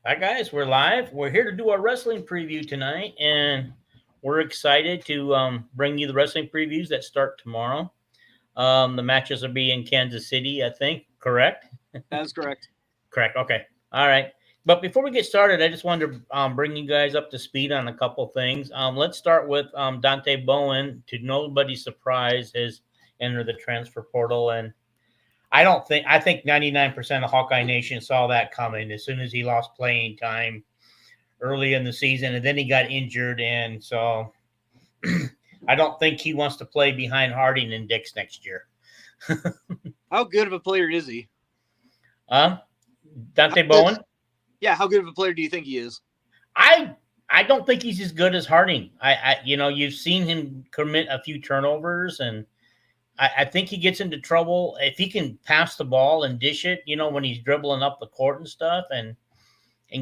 Hi, guys. We're live. We're here to do our wrestling preview tonight, and we're excited to bring you the wrestling previews that start tomorrow. The matches will be in Kansas City, I think. Correct? That is correct. Correct. Okay. All right. But before we get started, I just wanted to bring you guys up to speed on a couple things. Let's start with Dante Bowen. To nobody's surprise, has entered the transfer portal, and I think 99% of Hawkeye Nation saw that coming as soon as he lost playing time early in the season, and then he got injured, and so I don't think he wants to play behind Harding and Dix next year. How good of a player is he? Um, Dante How Bowen. good, yeah, how good of a player do you think he is? I I don't think he's as good as Harding. You've seen him commit a few turnovers, and I think he gets into trouble if he can pass the ball and dish it. When he's dribbling up the court and stuff, and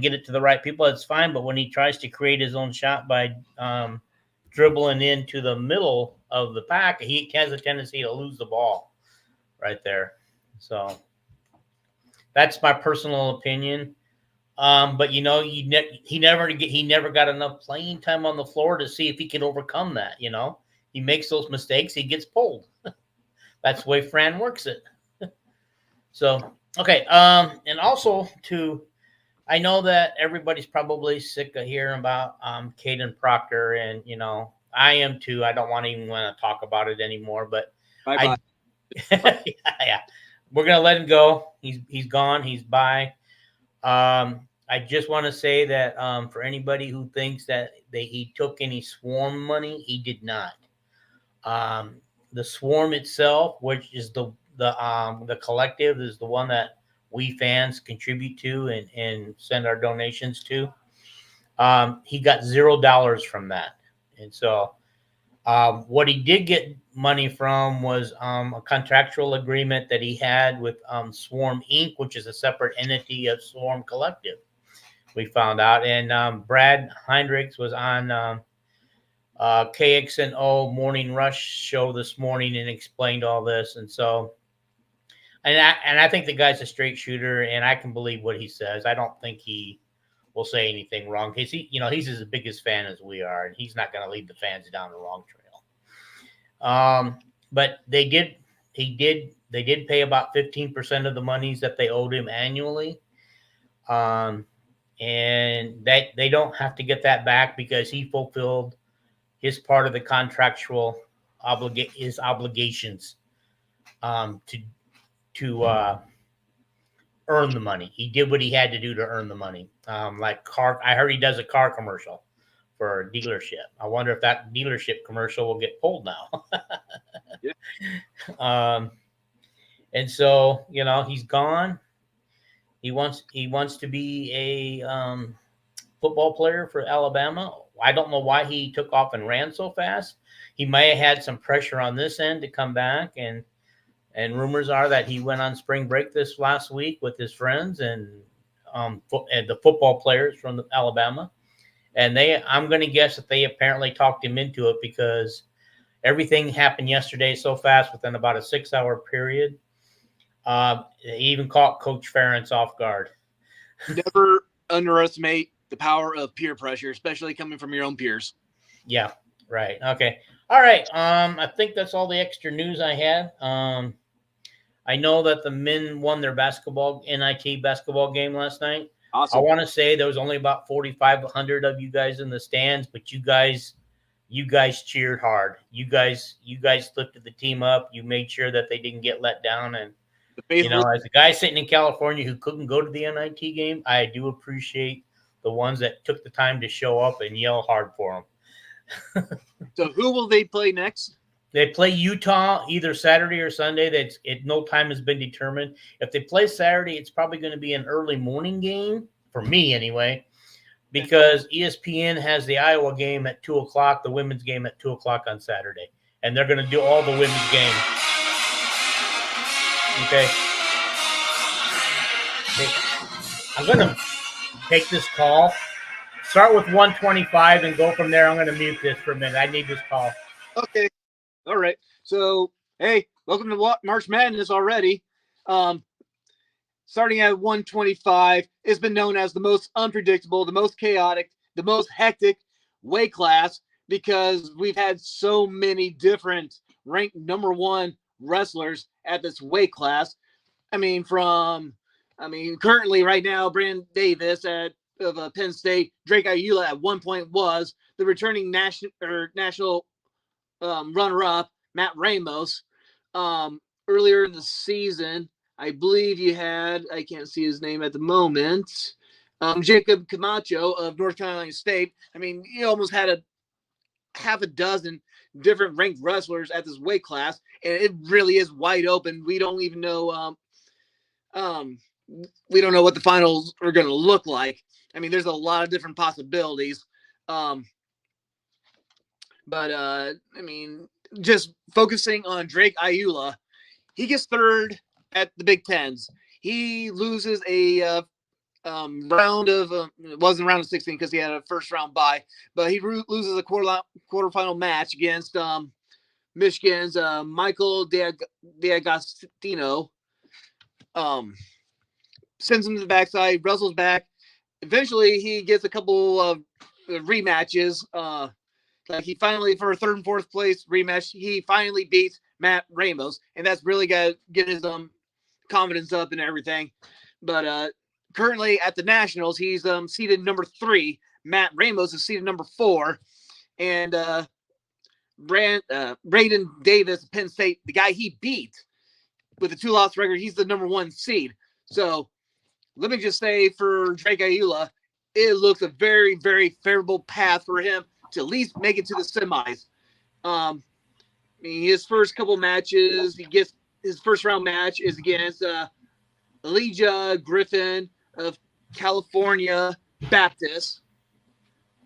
get it to the right people, it's fine. But when he tries to create his own shot by dribbling into the middle of the pack, he has a tendency to lose the ball right there. So that's my personal opinion. But he never got enough playing time on the floor to see if he can overcome that. He makes those mistakes, he gets pulled. That's the way Fran works it. So okay, and also to I know that everybody's probably sick of hearing about Caden Proctor, and I am too. I don't even want to talk about it anymore. But Bye bye. I, yeah, we're gonna let him go. He's gone. He's by. I just want to say that for anybody who thinks that he took any swarm money, he did not. The swarm itself, which is the collective, is the one that we fans contribute to and send our donations to. He got $0 from that, and so what he did get money from was a contractual agreement that he had with Swarm Inc., which is a separate entity of Swarm Collective. We found out, and Brad Heinrichs was on KXNO Morning Rush show this morning and explained all this, and so. And I think the guy's a straight shooter, and I can believe what he says. I don't think he will say anything wrong. He's as big as fan as we are, and he's not going to lead the fans down the wrong trail. But they did pay about 15% of the monies that they owed him annually, and that they don't have to get that back because he fulfilled his part of the contractual his obligations to earn the money. He did what he had to do to earn the money. I heard he does a car commercial for a dealership. I wonder if that dealership commercial will get pulled now. Yeah. And so he's gone. He wants to be a football player for Alabama. I don't know why he took off and ran so fast. He may have had some pressure on this end to come back, and rumors are that he went on spring break this last week with his friends and the football players from Alabama. And I'm going to guess that they apparently talked him into it because everything happened yesterday so fast within about a 6-hour period. They even caught Coach Ferentz off guard. Never underestimate the power of peer pressure, especially coming from your own peers. Yeah, right. Okay. All right. I think that's all the extra news I had. I know that the men won their NIT basketball game last night. Awesome. I want to say there was only about 4,500 of you guys in the stands, but you guys cheered hard. You guys lifted the team up. You made sure that they didn't get let down. And as a guy sitting in California who couldn't go to the NIT game, I do appreciate the ones that took the time to show up and yell hard for them. So who will they play next? They play Utah either Saturday or Sunday. No time has been determined. If they play Saturday, it's probably going to be an early morning game for me anyway, because ESPN has the Iowa game at 2:00, the women's game at 2:00 on Saturday, and they're going to do all the women's games. Okay. I'm going to take this call. Start with 125 and go from there. I'm going to mute this for a minute. I need this call. Okay. All right. So, hey, welcome to March Madness already. starting at 125, has been known as the most unpredictable, the most chaotic, the most hectic weight class because we've had so many different ranked number one wrestlers at this weight class. Currently right now, Brandon Davis of Penn State, Drake Ayula at one point was the returning national runner-up, Matt Ramos. Earlier in the season, I believe you had, I can't see his name at the moment, Jacob Camacho of North Carolina State. I mean, he almost had a half a dozen different ranked wrestlers at this weight class, and it really is wide open. We don't even know we don't know what the finals are going to look like. I mean, there's a lot of different possibilities. Just focusing on Drake Ayula, he gets third at the Big Tens. He loses a round of it wasn't round of 16 because he had a first round bye, but he loses a quarterfinal match against Michigan's Michael D'Agostino. Sends him to the backside, wrestles back. Eventually, he gets a couple of rematches. Like he finally, for a third and fourth place rematch, he finally beats Matt Ramos, and that's really got to get his confidence up and everything. But currently at the Nationals, he's seated number 3. Matt Ramos is seated number 4, and Braden Davis, Penn State, the guy he beat with a 2-loss record, he's the number 1 seed. So let me just say for Drake Ayula, it looks a very, very favorable path for him to at least make it to the semis. His first couple matches, his first round match is against Elijah Griffin of California Baptist.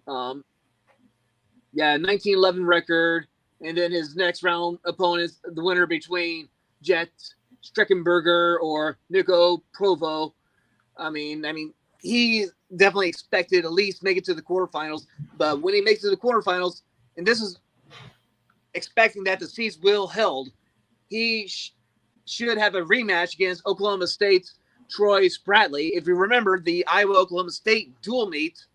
1911 record. And then his next round opponent is the winner between Jet Streckenberger or Nico Provo. He definitely expected at least make it to the quarterfinals. But when he makes it to the quarterfinals, and this is expecting that the seats will held, he should have a rematch against Oklahoma State's Troy Spratley. If you remember the Iowa-Oklahoma State dual meet,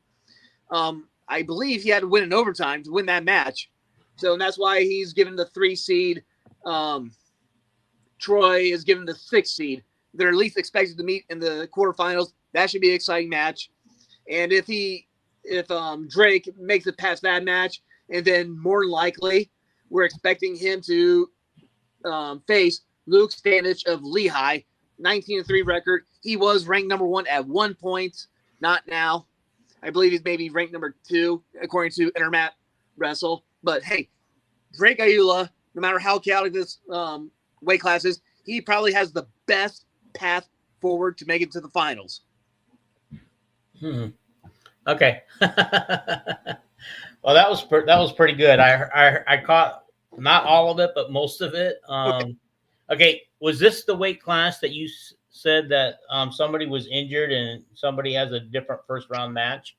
I believe he had to win in overtime to win that match. So that's why he's given the 3 seed. Troy is given the 6 seed. They're at least expected to meet in the quarterfinals. That should be an exciting match. And if Drake makes it past that match, and then more than likely, we're expecting him to face Luke Stanich of Lehigh, 19-3 record. He was ranked number 1 at one point, not now. I believe he's maybe ranked number 2, according to Intermat Wrestle. But hey, Drake Ayula, no matter how chaotic this weight class is, he probably has the best path forward to make it to the finals. Okay. Well, that was pretty good. I caught not all of it, but most of it. Okay. Was this the weight class that you said that somebody was injured and somebody has a different first round match?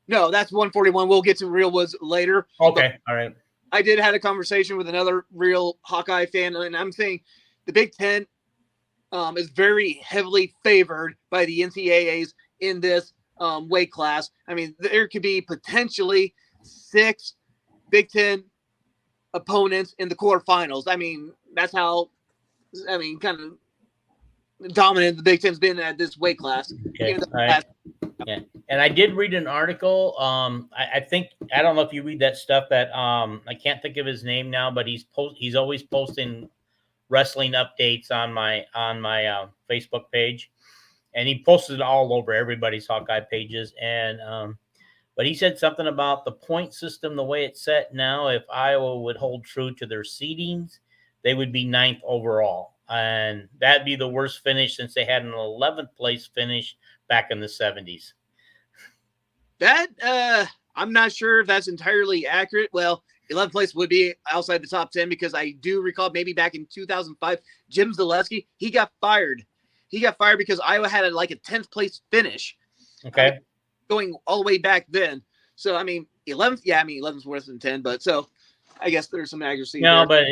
No, that's 141. We'll get to Real Woods later. Okay. All right. I did have a conversation with another real Hawkeye fan, and I'm saying the Big Ten is very heavily favored by the NCAAs in this weight class. I mean, there could be potentially 6 Big Ten opponents in the quarterfinals. I mean, that's how, kind of dominant the Big Ten's been at this weight class. Okay. Yeah. And I did read an article. I think, I don't know if you read that stuff that I can't think of his name now, but he's always posting wrestling updates on my Facebook page, and he posted it all over everybody's Hawkeye pages. And but he said something about the point system, the way it's set now. If Iowa would hold true to their seedings, they would be 9th overall, and that'd be the worst finish since they had an 11th place finish back in the 70s. That I'm not sure if that's entirely accurate. Well, 11th place would be outside the top 10 because I do recall maybe back in 2005, Jim Zaleski, he got fired. He got fired because Iowa had a 10th place finish. Okay. Going all the way back then. So, 11th, 11th's worse than 10, but so I guess there's some accuracy. No, there.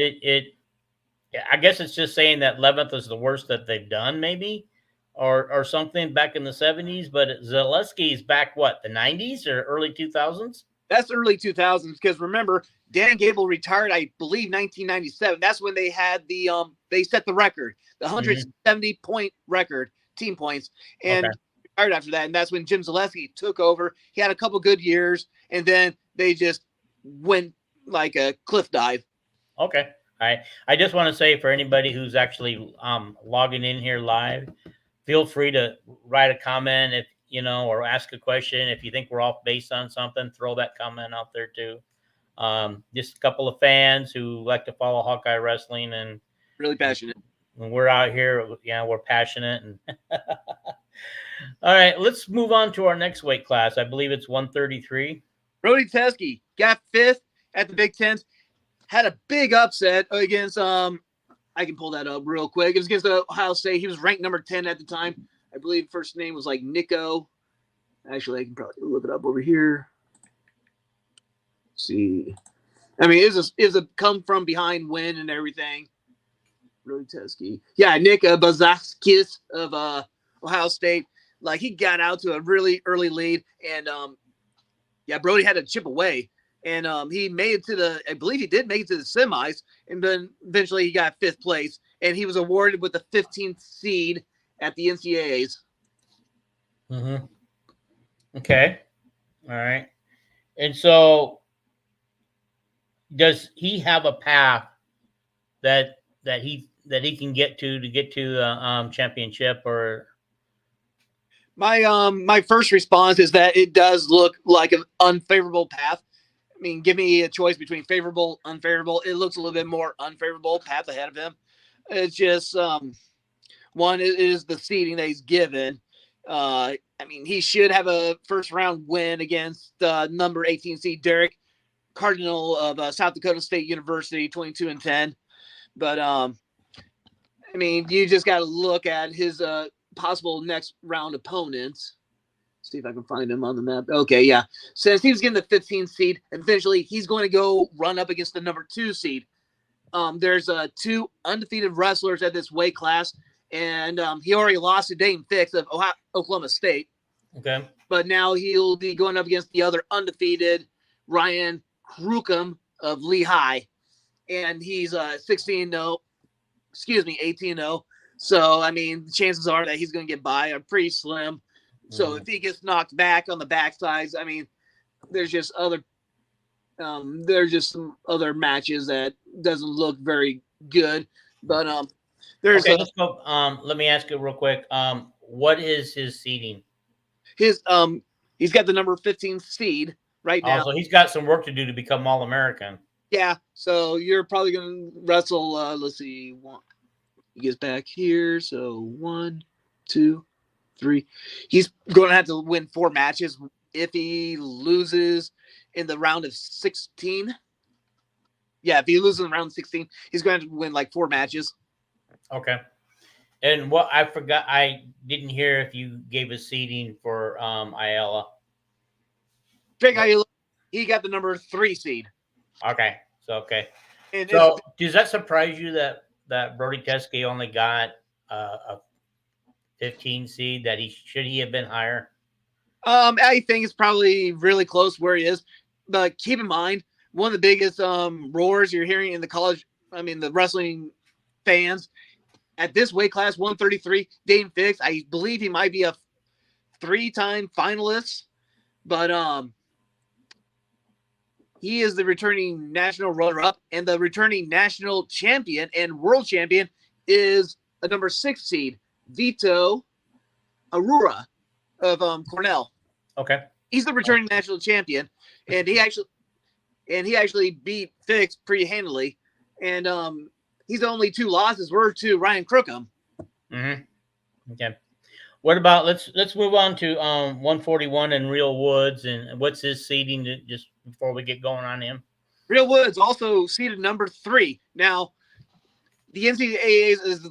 But I guess it's just saying that 11th is the worst that they've done, maybe. or something back in the 70s, but Zaleski's back the 90s or early 2000s? That's early 2000s because remember, Dan Gable retired, I believe, 1997. That's when they had they set the record, the 170 point record, team points, and retired after that. And that's when Jim Zaleski took over. He had a couple good years, and then they just went like a cliff dive. Okay. All right. I just want to say for anybody who's actually logging in here live, feel free to write a comment if or ask a question. If you think we're off base on something, throw that comment out there too. Just a couple of fans who like to follow Hawkeye Wrestling and really passionate. When we're out here, we're passionate. And all right, let's move on to our next weight class. I believe it's 133. Brody Teske got 5th at the Big Ten. Had a big upset against I can pull that up real quick. It was against Ohio State. He was ranked number 10 at the time. I believe first name was like Nico. Actually, I can probably look it up over here. Let's see. I mean, it was a come from behind win and everything. Brody Teske. Yeah, Nick Bazaskis of Ohio State. Like, he got out to a really early lead. And, Brody had to chip away. And he made it to I believe he did make it to the semis. And then eventually he got 5th place. And he was awarded with the 15th seed at the NCAAs. Mm-hmm. Okay. All right. And so does he have a path that he can get to the championship? Or my first response is that it does look like an unfavorable path. I mean, give me a choice between favorable, unfavorable. It looks a little bit more unfavorable path ahead of him. It's just one is the seeding that he's given. I mean, he should have a first round win against number 18 seed Derek Cardinal of South Dakota State University, 22-10. But I mean, you just got to look at his possible next round opponents. See if I can find him on the map. Okay, yeah. Since he was getting the 15th seed, eventually he's going to go run up against the number 2 seed. There's 2 undefeated wrestlers at this weight class, and he already lost to Dayton Fix of Oklahoma State. Okay. But now he'll be going up against the other undefeated Ryan Krukum of Lehigh, and he's 18-0. So, I mean, chances are that he's going to get by are pretty slim. So if he gets knocked back on the backsides, I mean, there's just some other matches that doesn't look very good. But there's let's go. Let me ask you real quick. What is his seeding? He's got the number 15 seed right now. So he's got some work to do to become All-American. Yeah. So you're probably going to wrestle. Let's see. He gets back here. So 1, 2, 3. He's going to have to win 4 matches. If he loses in the round of 16, if he loses in round 16, he's going to win like 4 matches. Okay. And what I forgot, I didn't hear if you gave a seeding for Ayala. Drake Ayala, he got the number 3 seed. Okay. So And so does that surprise you that Brody Teske only got a 15 seed? That should he have been higher? I think it's probably really close where he is. But keep in mind, one of the biggest roars you're hearing in the wrestling fans at this weight class, 133, Dayton Fix. I believe he might be a 3-time finalist, but he is the returning national runner-up, and the returning national champion and world champion is a number 6 seed, Vito Arura of Cornell. Okay. He's the returning national champion, and he actually beat Fix pretty handily. And his only 2 losses were to Ryan Crookham. Mm-hmm. Okay. What about let's move on to 141 and Real Woods, and what's his seeding just before we get going on him? Real Woods also seeded number 3. Now, the NCAAs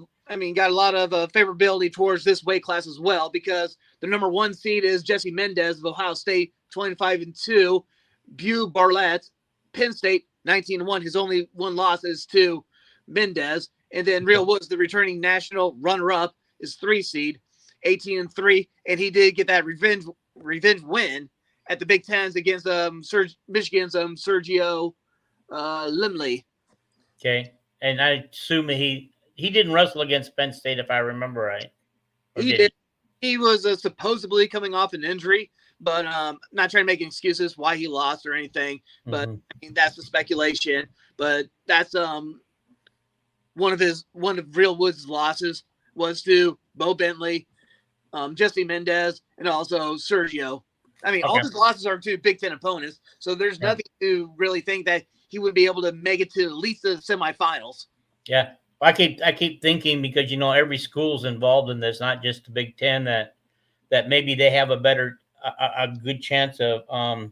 got a lot of favorability towards this weight class as well, because the number 1 seed is Jesse Mendez of Ohio State, 25-2. Beau Barlett, Penn State, 19-1. His only 1 loss is to Mendez. And then Real Woods, the returning national runner-up, is 3 seed. 18-3, and he did get that revenge win at the Big Tens against Michigan's Sergio Limley. Okay, and I assume he didn't wrestle against Penn State, if I remember right. Or He did. He was supposedly coming off an injury, but not trying to make excuses why he lost or anything. But I mean, that's the speculation. But that's one of Real Woods' losses was to Bo Bentley, Jesse Mendez, and also Sergio. I mean, all his losses are to Big Ten opponents, so there's nothing to really think that he would be able to make it to at least the semifinals. Yeah, I keep thinking, because every school's involved in this, not just the Big Ten, that maybe they have a good chance of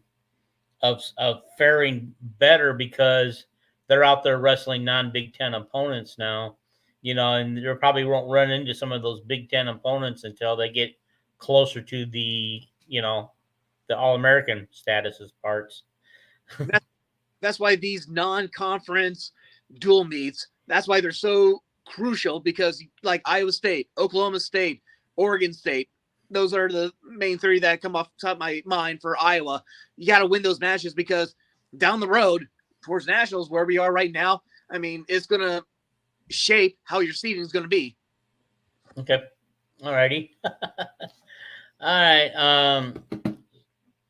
faring better because they're out there wrestling non-Big Ten opponents now, and they probably won't run into some of those Big Ten opponents until they get closer to the All-American statuses parts. That's why these non-conference dual meets, that's why they're so crucial, because like Iowa State, Oklahoma State, Oregon State, those are the main three that come off the top of my mind for Iowa. You got to win those matches, because down the road towards nationals, where we are right now, I mean, it's going to shape how your seeding is going to be. Okay. All righty. All right.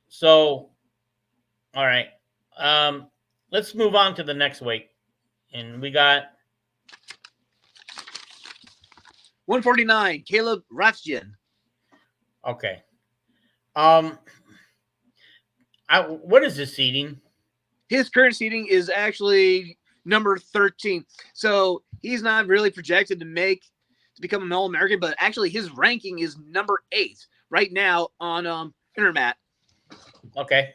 So, all right. Let's move on to the next weight. And we got 149, Caleb Rathjen. Okay. What is his seeding? His current seeding is actually number 13. So he's not really projected to become an All-American, but actually his ranking is number 8 right now on Intermat. Okay.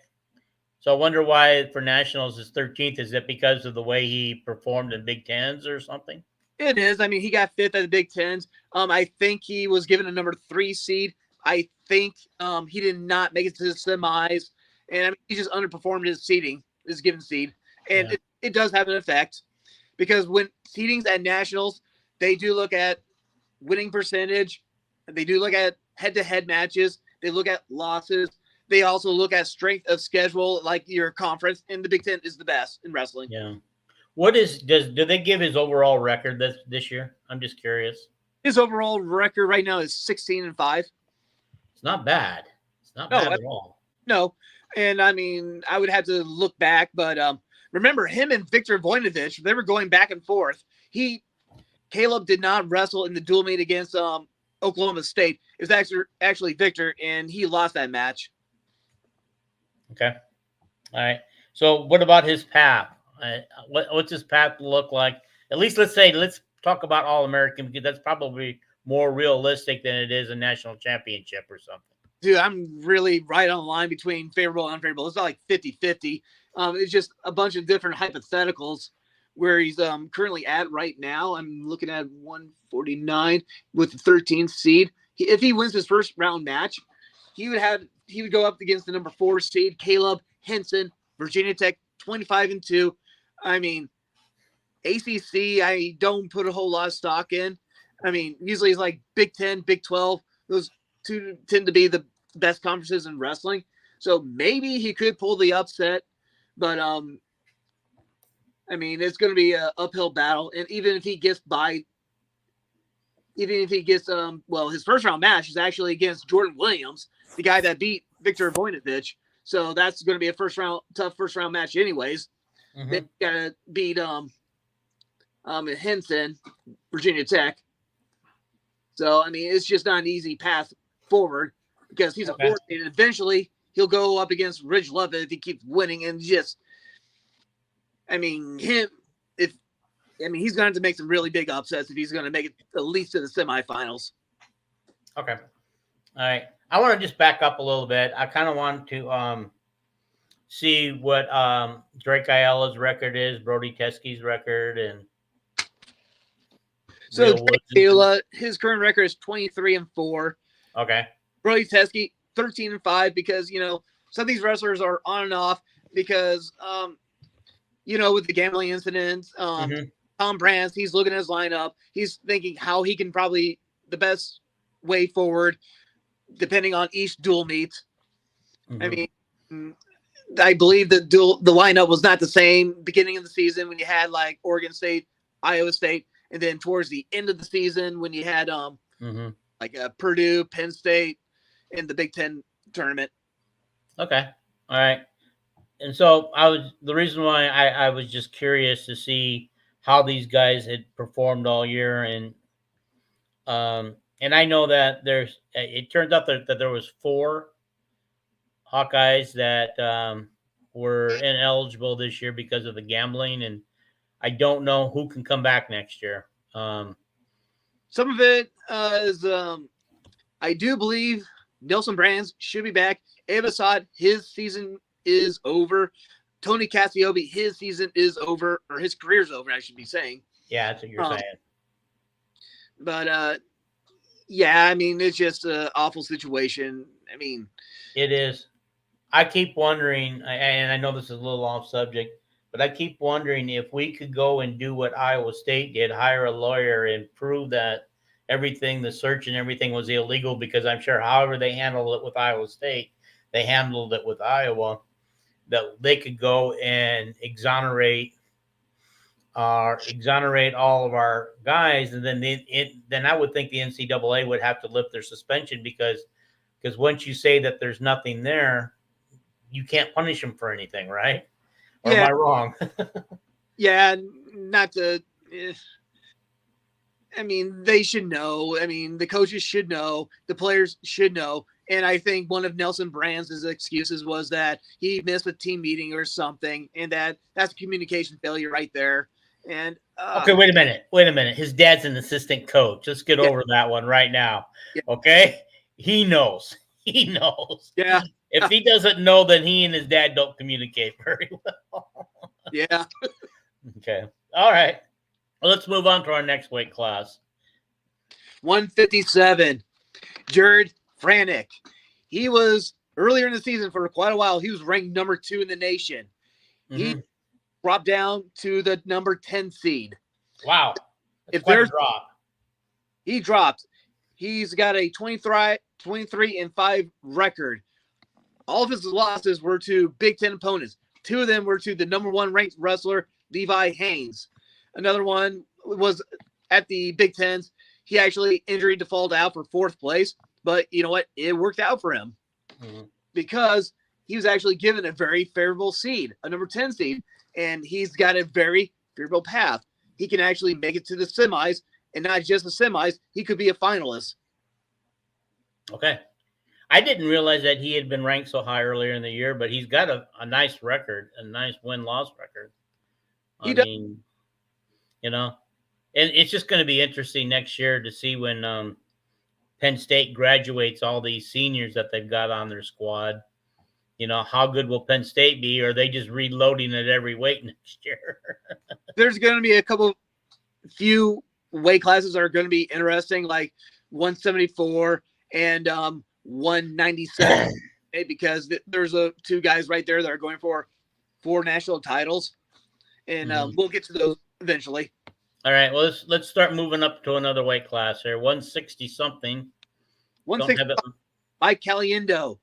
So I wonder why for nationals is 13th. Is it because of the way he performed in Big Tens or something? It is. I mean, he got 5th at the Big Tens. I think he was given a number 3 seed. I think he did not make it to the semis. And I mean, he just underperformed his given seed. And it does have an effect, because when seedings at nationals, they do look at winning percentage. They do look at head-to-head matches. They look at losses. They also look at strength of schedule, like your conference, and the Big Ten is the best in wrestling. Yeah. Do they give his overall record this year? I'm just curious. His overall record right now is 16-5. It's not bad. It's not bad at all. No. And I mean, I would have to look back, but remember him and Victor Voinovich, they were going back and forth. Caleb did not wrestle in the dual meet against Oklahoma State. It was actually Victor, and he lost that match. Okay. All right. So what about his path? What's his path look like? At least let's talk about All-American, because that's probably more realistic than it is a national championship or something. Dude, I'm really right on the line between favorable and unfavorable. It's not like 50-50. It's just a bunch of different hypotheticals where he's currently at right now. I'm looking at 149 with the 13th seed. If he wins his first round match, he would go up against the number 4 seed, Caleb Henson, Virginia Tech, 25-2. I mean, ACC, I don't put a whole lot of stock in. I mean, usually it's like Big 10, Big 12. Those two tend to be the best conferences in wrestling. So maybe he could pull the upset, but I mean, it's going to be an uphill battle. And even if he gets his first round match is actually against Jordan Williams, the guy that beat Victor Voinovich. So that's going to be a tough first round match anyways. Mm-hmm. They got to beat Henson, Virginia Tech. So I mean, it's just not an easy path forward, because he's a 4 seed, and eventually he'll go up against Ridge Lovett if he keeps winning. And just, I mean, he's going to have to make some really big upsets if he's going to make it at least to the semifinals. Okay. All right. I want to just back up a little bit. I kind of want to see what Drake Ayala's record is, Brody Teskey's record, and so Drake Ayala, his current record is 23-4. Okay. Brody Teskey 13-5, because some of these wrestlers are on and off because with the gambling incidents. Tom Brands, he's looking at his lineup. He's thinking how he can probably the best way forward, depending on each dual meet. Mm-hmm. I mean, I believe the lineup was not the same beginning of the season when you had like Oregon State, Iowa State, and then towards the end of the season when you had like Purdue, Penn State in the Big Ten tournament. Okay. All right. And so the reason why I was just curious to see how these guys had performed all year. And I know that it turns out that there was 4 Hawkeyes that were ineligible this year because of the gambling. And I don't know who can come back next year. Some of it is, I do believe Nelson Brands should be back. Abe Assad, his season is over. Tony Cassiope, his season is over, or his career's over, I should be saying. Yeah, that's what you're saying. But, yeah, I mean, it's just an awful situation. I mean, it is. I keep wondering, and I know this is a little off subject, but I keep wondering if we could go and do what Iowa State did, hire a lawyer and prove that everything, the search and everything was illegal, because I'm sure however they handled it with Iowa State, they handled it with Iowa, that they could go and exonerate all of our guys. And then I would think the NCAA would have to lift their suspension because once you say that there's nothing there, you can't punish them for anything, right? Or am I wrong? Yeah, not to. I mean, they should know. I mean, the coaches should know. The players should know. And I think one of Nelson Brands' excuses was that he missed a team meeting or something, and that's a communication failure right there. And okay, wait a minute. His dad's an assistant coach. Let's get over that one right now. Yeah. Okay, he knows. Yeah. If he doesn't know, then he and his dad don't communicate very well. Yeah. Okay. All right. Well, let's move on to our next weight class. 157. Jared Franek. He was earlier in the season for quite a while. He was ranked number 2 in the nation. Mm-hmm. He dropped down to the number 10 seed. Wow. That's quite a drop. He dropped. He's got a 23-5 record. All of his losses were to Big Ten opponents. 2 of them were to the number 1 ranked wrestler, Levi Haynes. Another one was at the Big Tens. He actually injury defaulted out for 4th place. But you know what? It worked out for him because he was actually given a very favorable seed, a number 10 seed, and he's got a very favorable path. He can actually make it to the semis, and not just the semis. He could be a finalist. Okay. I didn't realize that he had been ranked so high earlier in the year, but he's got a nice record, a nice win-loss record. I mean, you know, and it's just going to be interesting next year to see when Penn State graduates all these seniors that they've got on their squad. You know, how good will Penn State be? Or are they just reloading at every weight next year? There's going to be a few weight classes that are going to be interesting, like 174 and 197, because there's 2 guys right there that are going for 4 national titles, and we'll get to those eventually. All right, well, let's start moving up to another weight class here. 160 something. 160. Mike Caliendo,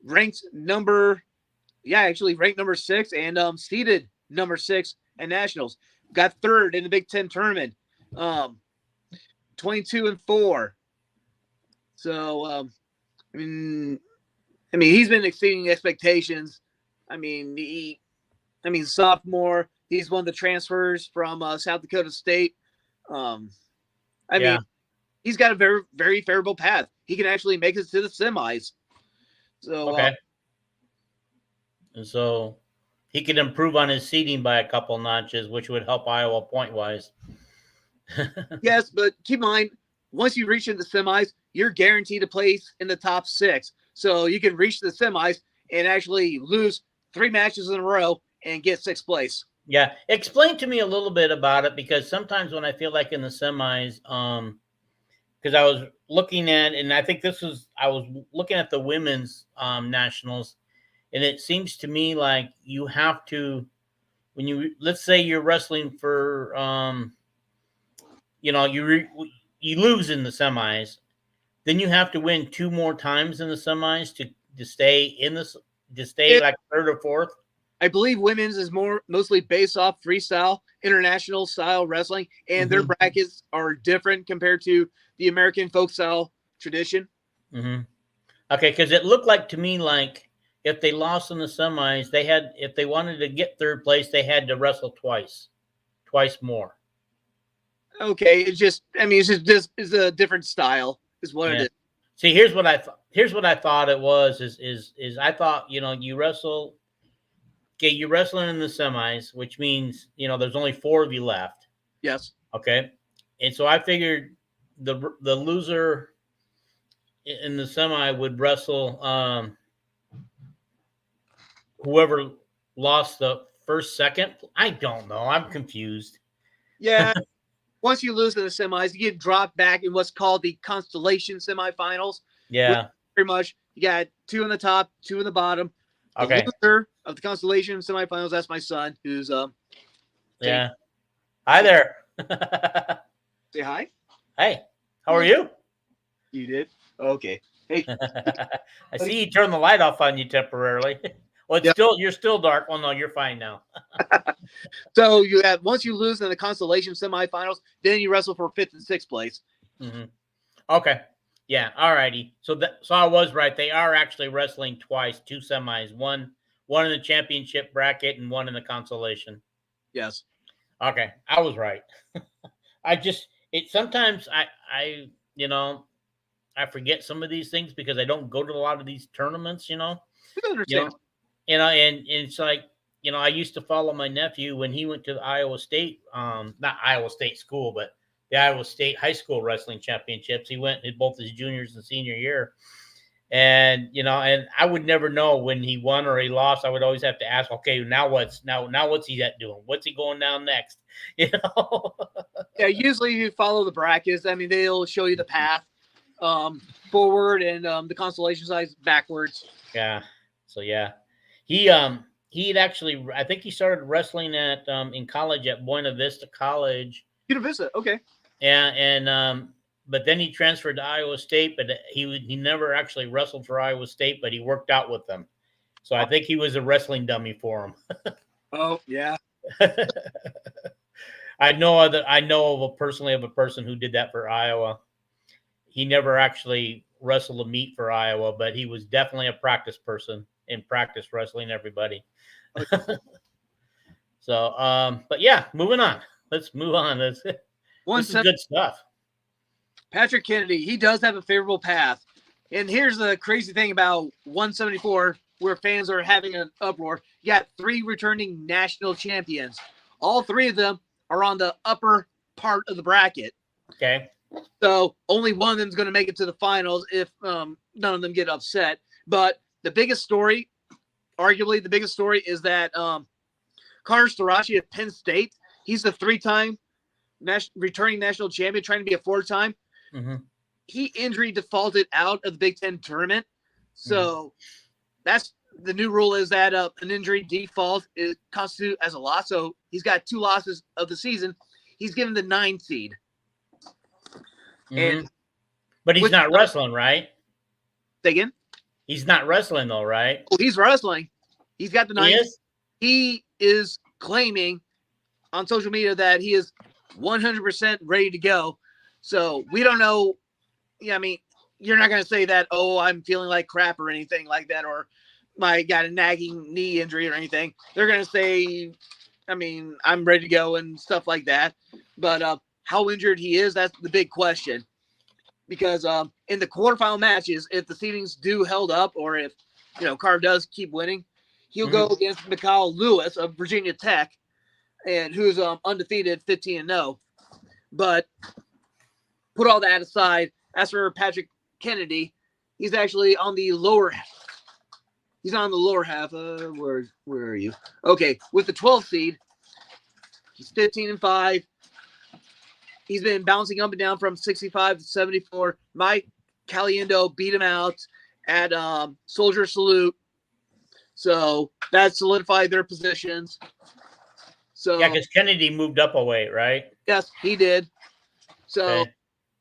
ranked number 6 and seeded number 6 at nationals. Got 3rd in the Big Ten tournament. 22-4. So I mean, he's been exceeding expectations. I mean, sophomore. He's one of the transfers from South Dakota State. I mean, he's got a very, very favorable path. He can actually make it to the semis. So, okay. And so he could improve on his seeding by a couple notches, which would help Iowa point-wise. Yes, but keep in mind, once you reach into the semis, you're guaranteed a place in the top 6. So you can reach the semis and actually lose 3 matches in a row and get 6th place. Yeah. Explain to me a little bit about it, because sometimes when I feel like in the semis, because I was looking at, and I think I was looking at the women's nationals, and it seems to me like you have to, let's say you're wrestling for, you lose in the semis, then you have to win 2 more times in the semis to stay in this to stay It, like third or fourth. I believe women's is mostly based off freestyle, international style wrestling, and their brackets are different compared to the American folk style tradition. Okay, because it looked like to me like if they lost in the semis, if they wanted to get third place, they had to wrestle twice more. Okay, it's just it's a different style is what it is. See, here's what I thought it was is I thought, you wrestle. Okay, you're wrestling in the semis, which means there's only 4 of you left. Yes. Okay, and so I figured the loser in the semi would wrestle whoever lost the first, second. I don't know. I'm confused. Yeah. Once you lose in the semis, you get dropped back in what's called the constellation semifinals. Yeah. Pretty much, you got 2 on the top, 2 on the bottom. Okay. The loser of the constellation semifinals, that's my son, who's yeah. Hi there. Say hi. Hey, how are you? You did? Okay. Hey. I see you turn the light off on you temporarily. Well, you're still dark. Well, no, you're fine now. So once you lose in the constellation semifinals, then you wrestle for 5th and 6th place. Okay. Yeah. All righty. So I was right. They are actually wrestling twice, 2 semis, one in the championship bracket and one in the consolation. Yes. Okay. I was right. Sometimes I forget some of these things because I don't go to a lot of these tournaments, I understand. And it's like, I used to follow my nephew when he went to the Iowa State, not Iowa State school, but the Iowa State high school wrestling championships. He went in both his juniors and senior year. And, and I would never know when he won or he lost. I would always have to ask, okay, now what's he doing? What's he going down next? Yeah, usually you follow the brackets. They'll show you the path forward and the constellation size backwards. Yeah. So yeah. He'd actually, I think he started wrestling in college at Buena Vista College. Buena Vista, okay. Yeah, and but then he transferred to Iowa State, but he never actually wrestled for Iowa State, but he worked out with them. So I think he was a wrestling dummy for him. Oh yeah. I know personally of a person who did that for Iowa. He never actually wrestled a meet for Iowa, but he was definitely a practice person and practice wrestling everybody. So, but yeah, moving on. Let's move on. This is good stuff. Patrick Kennedy, he does have a favorable path. And here's the crazy thing about 174, where fans are having an uproar. You got 3 returning national champions. All 3 of them are on the upper part of the bracket. Okay. So only one of them is going to make it to the finals if none of them get upset. But the biggest story, arguably the biggest story, is that Connor Starachi of Penn State, he's the 3-time returning national champion, trying to be a 4-time. He injury defaulted out of the Big Ten tournament. So that's the new rule, is that an injury default is constituted as a loss. So he's got 2 losses of the season. He's given the 9 seed. But he's not wrestling, right? Say again? He's not wrestling though, right? Oh, he's wrestling. He's got the 9. He is claiming on social media that he is 100% ready to go. So we don't know. Yeah, you're not going to say that, oh, I'm feeling like crap or anything like that, or I got a nagging knee injury or anything. They're going to say, I'm ready to go and stuff like that. But how injured he is, that's the big question. Because in the quarterfinal matches, if the seedings do held up, or if Carr does keep winning, he'll go against Mikal Lewis of Virginia Tech, and who's undefeated, 15-0. But put all that aside, as for Patrick Kennedy, he's actually on the lower half. He's on the lower half. Where are you? Okay, with the 12th seed, he's 15-5. He's been bouncing up and down from 65 to 74. Mike Caliendo beat him out at Soldier Salute. So that solidified their positions. So yeah, because Kennedy moved up a weight, right? Yes, he did. So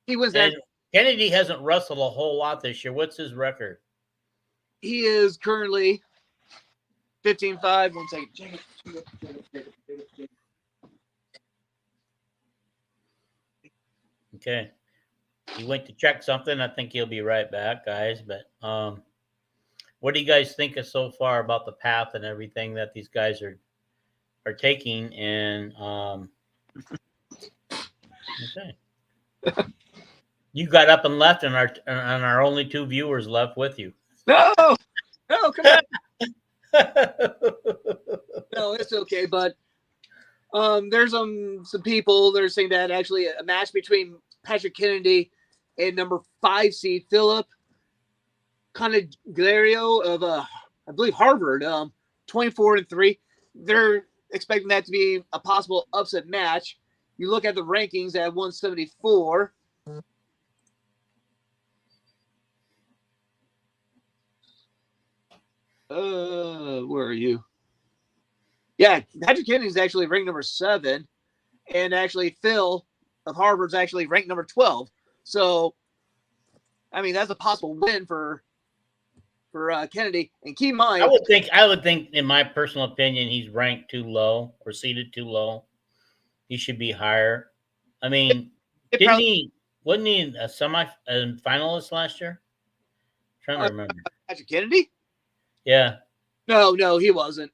he was that. Kennedy hasn't wrestled a whole lot this year. What's his record? He is currently 15-5. 1 second. Okay. He went to check something. I think he'll be right back, guys. But what do you guys think of so far about the path and everything that these guys are taking? And okay. You got up and left, and our only 2 viewers left with you. No, come on. No, it's okay, but there's some people that are saying that actually a match between Patrick Kennedy and number 5 seed Philip Coniglio of I believe Harvard, 24-3. They're expecting that to be a possible upset match. You look at the rankings at 174. Where are you? Yeah, Patrick Kennedy is actually ranked number 7, and actually Phil of Harvard's actually ranked number 12. So, I mean, that's a possible win for Kennedy. And keep in mind, I would think, in my personal opinion, he's ranked too low or seated too low. He should be higher. I mean, wasn't he a finalist last year? I'm trying to remember. Patrick Kennedy? Yeah. No, he wasn't.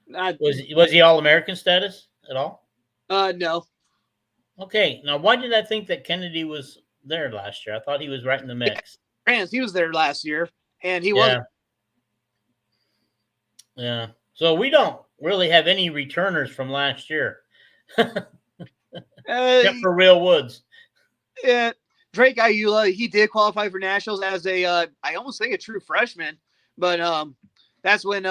Was he All-American status at all? No. Okay. Now, why did I think that Kennedy was there last year? I thought he was right in the mix. He was there last year, and he wasn't. Yeah. So we don't really have any returners from last year. Except for Real Woods. Yeah. Drake Ayula, he did qualify for nationals as a I almost think a true freshman, but that's when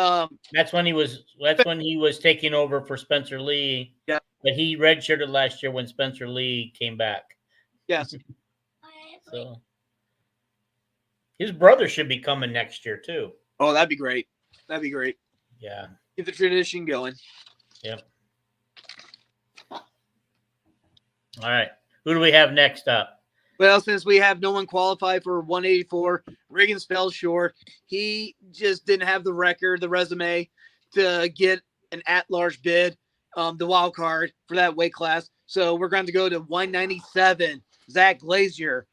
he was taking over for Spencer Lee. Yeah. But he redshirted last year when Spencer Lee came back. Yes. So his brother should be coming next year too. Oh, that'd be great. Yeah. Get the tradition going. Yep. All right. Who do we have next up? Well, since we have no one qualified for 184, Riggins fell short. He just didn't have the resume to get an at-large bid, the wild card for that weight class. So we're going to go to 197, Zach Glazier.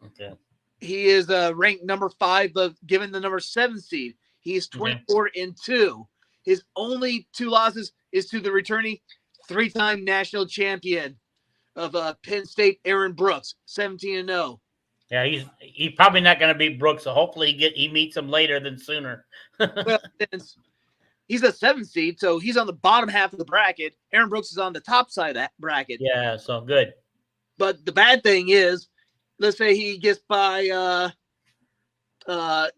Okay. He is ranked number 5, but given the number 7 seed, he is 24-2. His only 2 losses is to the returning 3-time national champion of Penn State, Aaron Brooks, 17-0. Yeah, he's probably not going to beat Brooks, so hopefully he meets him later than sooner. Well, he's a 7 seed, so he's on the bottom half of the bracket. Aaron Brooks is on the top side of that bracket. Yeah, so good. But the bad thing is, let's say he gets by,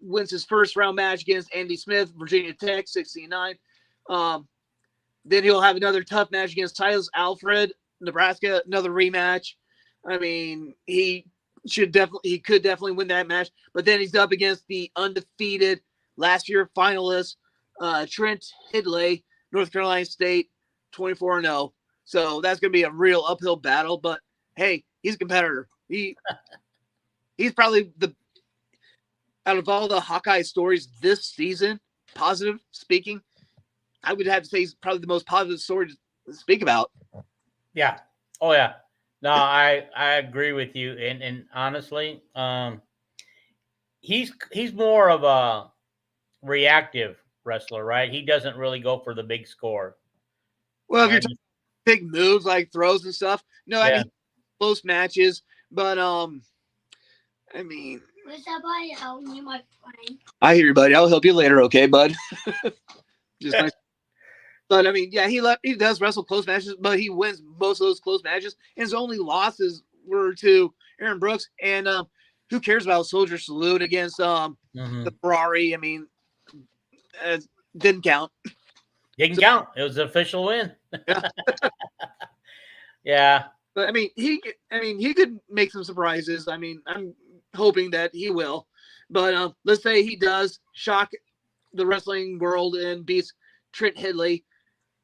wins his first round match against Andy Smith, Virginia Tech, 16-9. Then he'll have another tough match against Tyler Alfred, Nebraska, another rematch. I mean, he could definitely win that match. But then he's up against the undefeated last year finalist, Trent Hidley, North Carolina State, 24-0. So that's going to be a real uphill battle. But hey, he's a competitor. He's probably out of all the Hawkeye stories this season, positive speaking, I would have to say he's probably the most positive story to speak about. Yeah. Oh yeah. No, I agree with you. And honestly, he's more of a reactive wrestler, right? He doesn't really go for the big score. Well, if you're talking big moves like throws and stuff, no, I mean close matches, but I mean, where's that buddy? Help me, my friend. I hear you, buddy. I'll help you later, okay, bud? Just nice. But I mean, yeah, he does wrestle close matches, but he wins most of those close matches. And his only losses were to Aaron Brooks. And who cares about Soldier Salute against the Ferrari? I mean, didn't count. Didn't count. It was an official win. Yeah. Yeah. But I mean, he could make some surprises. I mean, I'm hoping that he will. But let's say he does shock the wrestling world and beats Trent Hidley.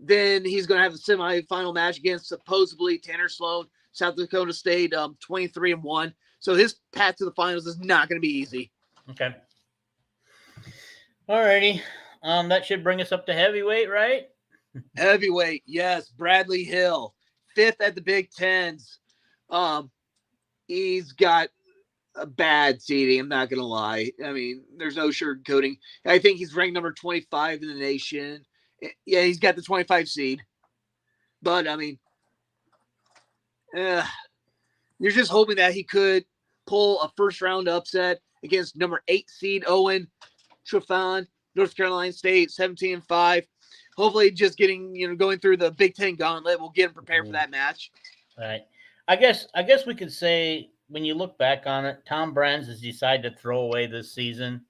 Then he's going to have a semifinal match against supposedly Tanner Sloan, South Dakota State, 23-1. So his path to the finals is not going to be easy. Okay. Alrighty. That should bring us up to heavyweight, right? Heavyweight, yes. Bradley Hill, 5th at the Big Tens. He's got a bad seeding. I'm not going to lie. I mean, there's no sugarcoating. I think he's ranked number 25 in the nation. Yeah, he's got the 25 seed. But, I mean, you're just hoping that he could pull a first-round upset against number 8 seed Owen Trefan, North Carolina State, 17-5. Hopefully, just going through the Big Ten gauntlet will get him prepared for that match. All right. I guess we could say, when you look back on it, Tom Brands has decided to throw away this season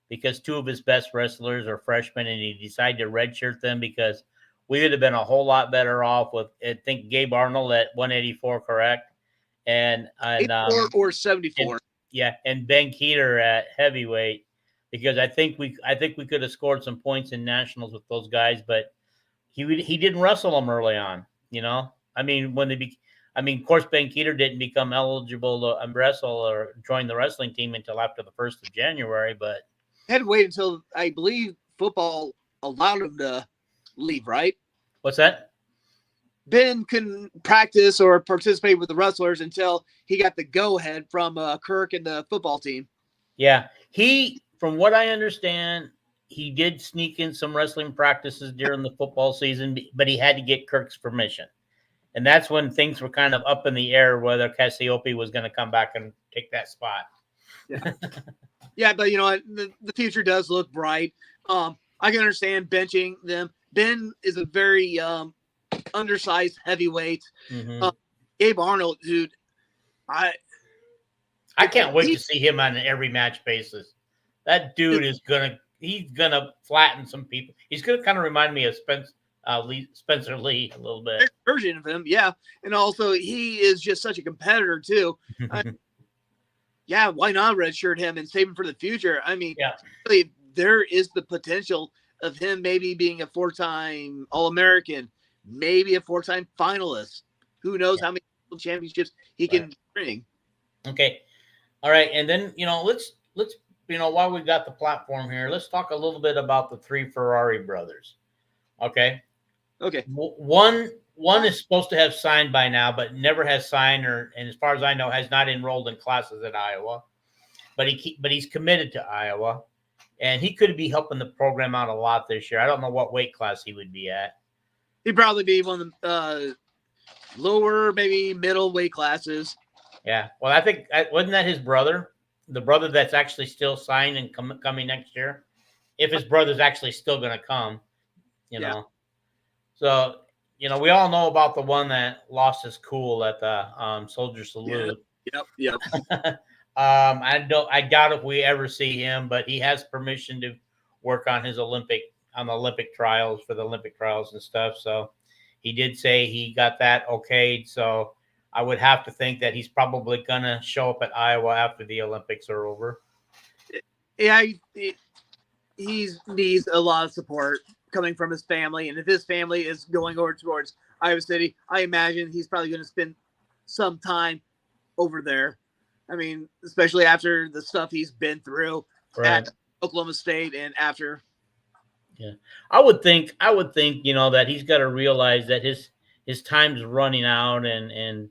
because 2 of his best wrestlers are freshmen, and he decided to redshirt them because we would have been a whole lot better off with, I think, Gabe Arnold at 184, correct? And 84 or 74. And Ben Keeter at heavyweight, because I think we could have scored some points in nationals with those guys, but he didn't wrestle them early on. I mean, of course, Ben Keeter didn't become eligible to wrestle or join the wrestling team until after the 1st of January, but had to wait until, I believe, football allowed him to leave, right? What's that? Ben couldn't practice or participate with the wrestlers until he got the go-ahead from Kirk and the football team. Yeah. From what I understand, he did sneak in some wrestling practices during the football season, but he had to get Kirk's permission. And that's when things were kind of up in the air whether Cassiope was going to come back and take that spot. Yeah. Yeah, but you know what? The future does look bright. I can understand benching them. Ben is a very undersized heavyweight. Mm-hmm. Gabe Arnold, dude, I can't wait to see him on an every match basis. That dude he's gonna flatten some people. He's gonna kind of remind me of Spencer Lee a little bit. Version of him, yeah. And also he is just such a competitor too. Yeah, why not redshirt him and save him for the future? I mean, really, there is the potential of him maybe being a 4-time All-American, maybe a 4-time finalist. Who knows how many championships he can bring. Okay. All right. And then, let's while we got the platform here, let's talk a little bit about the 3 Ferrari brothers. Okay. Okay. One is supposed to have signed by now, but never has signed, and as far as I know, has not enrolled in classes at Iowa. But he's committed to Iowa, and he could be helping the program out a lot this year. I don't know what weight class he would be at. He'd probably be one of the lower, maybe middle weight classes. Yeah. Well, I think wasn't that his brother, the brother that's actually still signed and coming next year, if his brother's actually still going to come, So. We all know about the one that lost his cool at the Soldier Salute. Yep. I doubt if we ever see him, but he has permission to work on his Olympic trials for the Olympic trials and stuff. So he did say he got that okayed. So I would have to think that he's probably gonna show up at Iowa after the Olympics are over. Yeah, he needs a lot of support coming from his family, and if his family is going over towards Iowa City, I imagine he's probably going to spend some time over there. I mean, especially after the stuff he's been through at Oklahoma State and after. Yeah, I would think that he's got to realize that his time's running out, and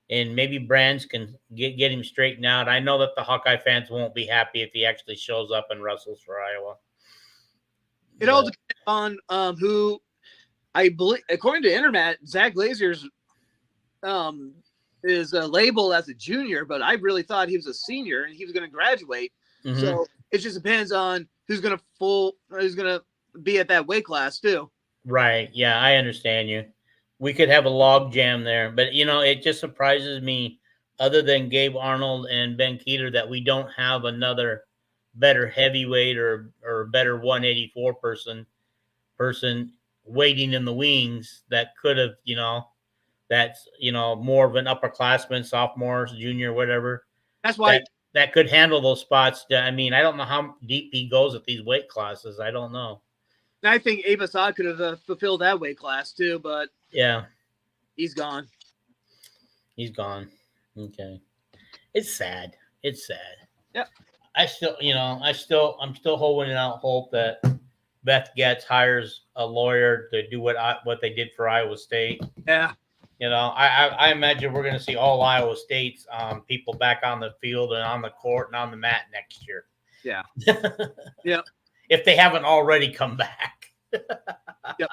maybe Brands can get him straightened out. I know that the Hawkeye fans won't be happy if he actually shows up and wrestles for Iowa. It all depends on who, I believe, according to Internet, Zach Glazier's is labeled as a junior, but I really thought he was a senior and he was going to graduate. Mm-hmm. So it just depends on who's going to be at that weight class too. Right. Yeah, I understand you. We could have a log jam there, but it just surprises me, other than Gabe Arnold and Ben Keeter, that we don't have another better heavyweight or better 184 person waiting in the wings that could have, that's, more of an upperclassman, sophomore, junior, whatever. That's why that could handle those spots. I mean, I don't know how deep he goes at these weight classes. I don't know. I think Abe Assad could have fulfilled that weight class too, but yeah, he's gone. Okay. It's sad. It's sad. Yep. I'm still holding out hope that Beth Getz hires a lawyer to do what they did for Iowa State. Yeah. I imagine we're going to see all Iowa State's people back on the field and on the court and on the mat next year. Yeah. Yep. If they haven't already come back. Yep.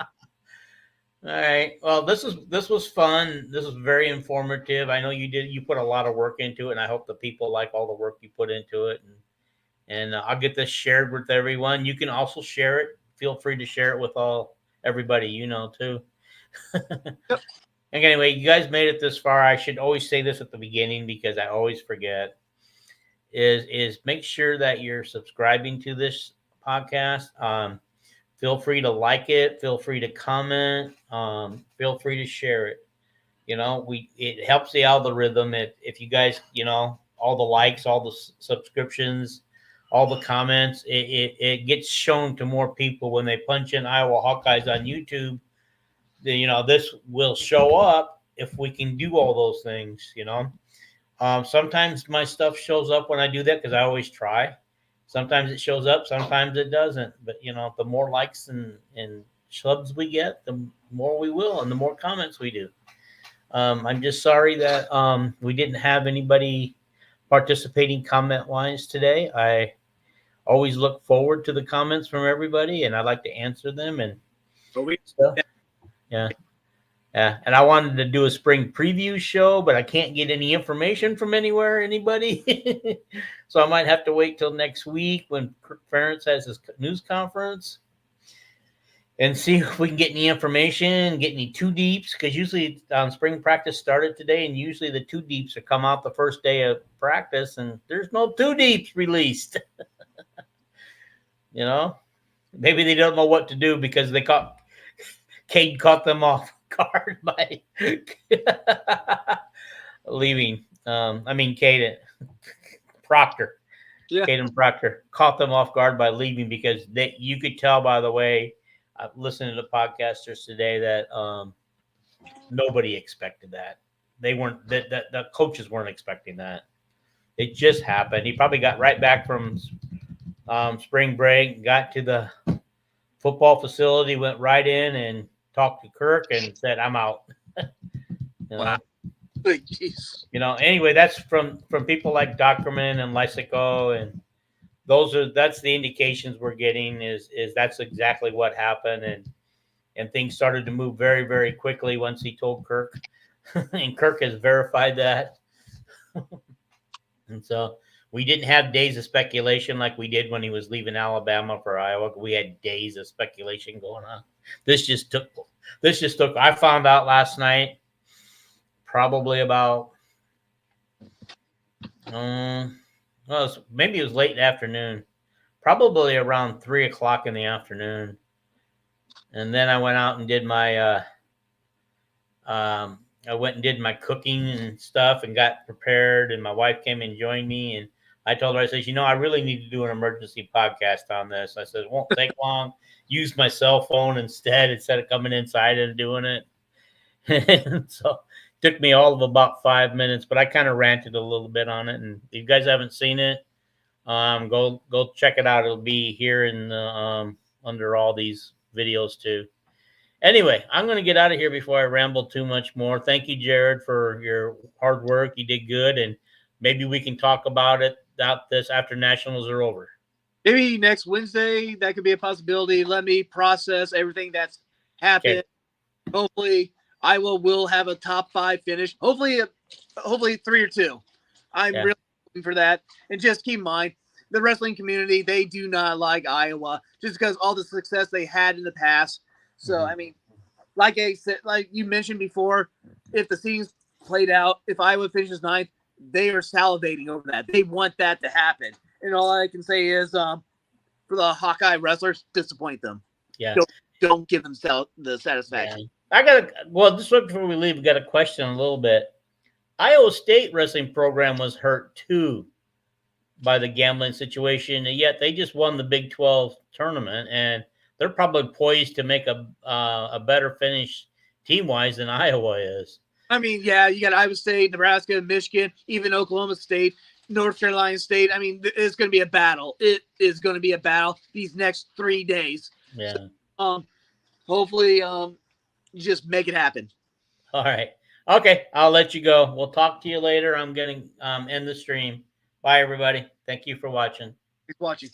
All right. Well, this was fun. This was very informative. I know you put a lot of work into it, and I hope the people like all the work you put into it. And I'll get this shared with everyone. You can also share it. Feel free to share it with everybody too. Yep. And anyway, you guys made it this far. I should always say this at the beginning because I always forget. Is make sure that you're subscribing to this podcast. Feel free to like it. Feel free to comment. Feel free to share it. It helps the algorithm if you guys, all the likes, all the subscriptions, all the comments, it gets shown to more people when they punch in Iowa Hawkeyes on YouTube. This will show up if we can do all those things. Sometimes my stuff shows up when I do that because I always try. Sometimes it shows up, sometimes it doesn't. But the more likes and subs we get, the more we will, and the more comments we do. I'm just sorry that we didn't have anybody participating comment-wise today. I always look forward to the comments from everybody, and I like to answer them. And yeah. And I wanted to do a spring preview show, but I can't get any information from anybody. So I might have to wait till next week when Ferentz has his news conference and see if we can get any information, get any two deeps, because usually spring practice started today, and usually the two deeps will come out the first day of practice, and there's no two deeps released. Maybe they don't know what to do because Cade caught them off guard by leaving. Caden Proctor. Yeah. Caden Proctor caught them off guard by leaving because you could tell by the way listening to the podcasters today that nobody expected that. They weren't the coaches weren't expecting that. It just happened. He probably got right back from spring break, got to the football facility, went right in and talked to Kirk and said, "I'm out." Wow. Jeez. Anyway, that's from people like Dockerman and Lysico, and that's the indications we're getting is that's exactly what happened, and things started to move very, very quickly once he told Kirk, and Kirk has verified that. And so we didn't have days of speculation like we did when he was leaving Alabama for Iowa. We had days of speculation going on. This just took. I found out last night, probably about, maybe it was late in the afternoon, probably around 3:00 in the afternoon. And then I went out and did my, cooking and stuff and got prepared. And my wife came and joined me, and I told her, I said, I really need to do an emergency podcast on this. I said, it won't take long. Use my cell phone instead of coming inside and doing it. And so it took me all of about 5 minutes, but I kind of ranted a little bit on it. And if you guys haven't seen it, go check it out. It'll be here in the, under all these videos too. Anyway, I'm going to get out of here before I ramble too much more. Thank you, Jared, for your hard work. You did good, and maybe we can talk about this after nationals are over. Maybe next Wednesday, that could be a possibility. Let me process everything that's happened. Okay. Hopefully, Iowa will have a top 5 finish. Hopefully 3 or 2. I'm really hoping for that. And just keep in mind, the wrestling community, they do not like Iowa just because all the success they had in the past. So, like I said, like you mentioned before, if the season's played out, if Iowa finishes 9th, they are salivating over that. They want that to happen. And all I can say is, for the Hawkeye wrestlers, disappoint them. Yeah. Don't give them the satisfaction. Yeah. Just before we leave, we got a question a little bit. Iowa State wrestling program was hurt too by the gambling situation, and yet they just won the Big 12 tournament, and they're probably poised to make a better finish team-wise than Iowa is. I mean, yeah, you got Iowa State, Nebraska, Michigan, even Oklahoma State, North Carolina State. I mean, it's going to be a battle. It is going to be a battle these next 3 days. Yeah. So, hopefully, just make it happen. All right. Okay. I'll let you go. We'll talk to you later. I'm going to end the stream. Bye, everybody. Thank you for watching. Thanks for watching.